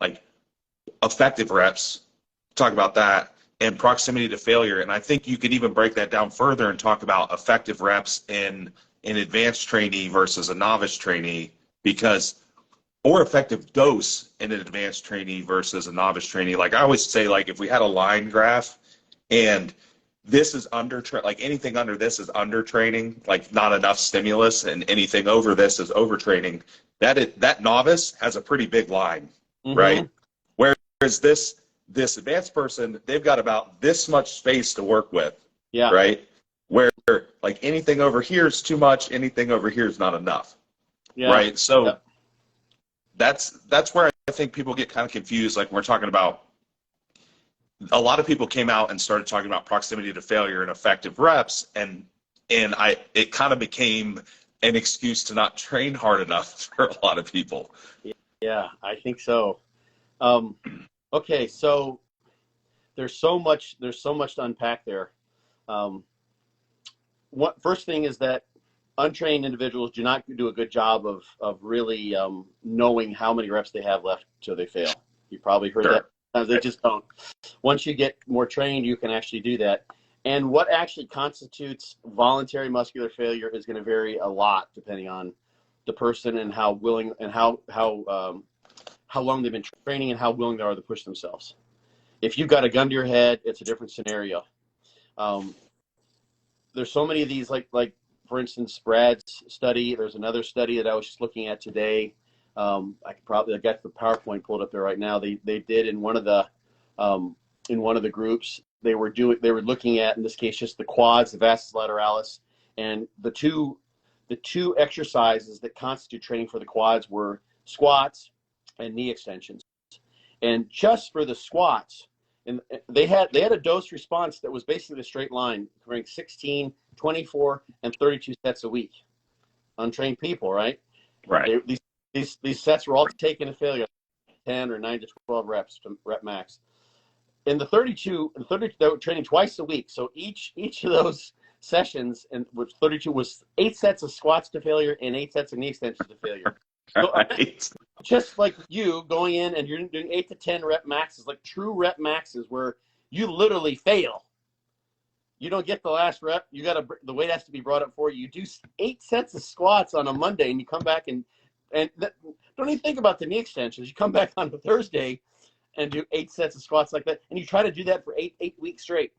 like effective reps, talk about that, and proximity to failure. And I think you could even break that down further and talk about effective reps in an advanced trainee versus a novice trainee, or effective dose in an advanced trainee versus a novice trainee. Like I always say, like if we had a line graph and this is like anything under this is under training, like not enough stimulus, and anything over this is overtraining, that novice has a pretty big line, right? Whereas this advanced person, they've got about this much space to work with, right? Where like anything over here is too much, anything over here is not enough, right? So that's where I think people get kind of confused. Like when we're talking about, a lot of people came out and started talking about proximity to failure and effective reps, and it kind of became an excuse to not train hard enough for a lot of people. Yeah, I think so. Okay, so there's so much to unpack there. First thing is that untrained individuals do not do a good job of really knowing how many reps they have left till they fail. You probably heard that. They just don't. Once you get more trained, you can actually do that. And what actually constitutes voluntary muscular failure is going to vary a lot depending on the person and how willing and how long they've been training and how willing they are to push themselves. If you've got a gun to your head, it's a different scenario. There's so many of these, like for instance, Brad's study. There's another study that I was just looking at today. I got the PowerPoint pulled up there right now. They did in one of the groups. They were looking at, in this case, just the quads, the vastus lateralis, and the two exercises that constitute training for the quads were squats and knee extensions. And just for the squats, and they had a dose response that was basically a straight line, covering 16, 24, and 32 sets a week. Untrained people, right? Right. These sets were all taken to failure, 10 or 9 to 12 reps to rep max. In the 32, they were training twice a week. So each of those sessions, and which 32 was 8 sets of squats to failure and 8 sets of knee extensions to failure. So, just like you going in and you're doing 8 to 10 rep maxes, like true rep maxes, where you literally fail. You don't get the last rep. The weight has to be brought up for you. You do 8 sets of squats on a Monday, and you come back and don't even think about the knee extensions. You come back on a Thursday and do 8 sets of squats like that, and you try to do that for eight weeks straight.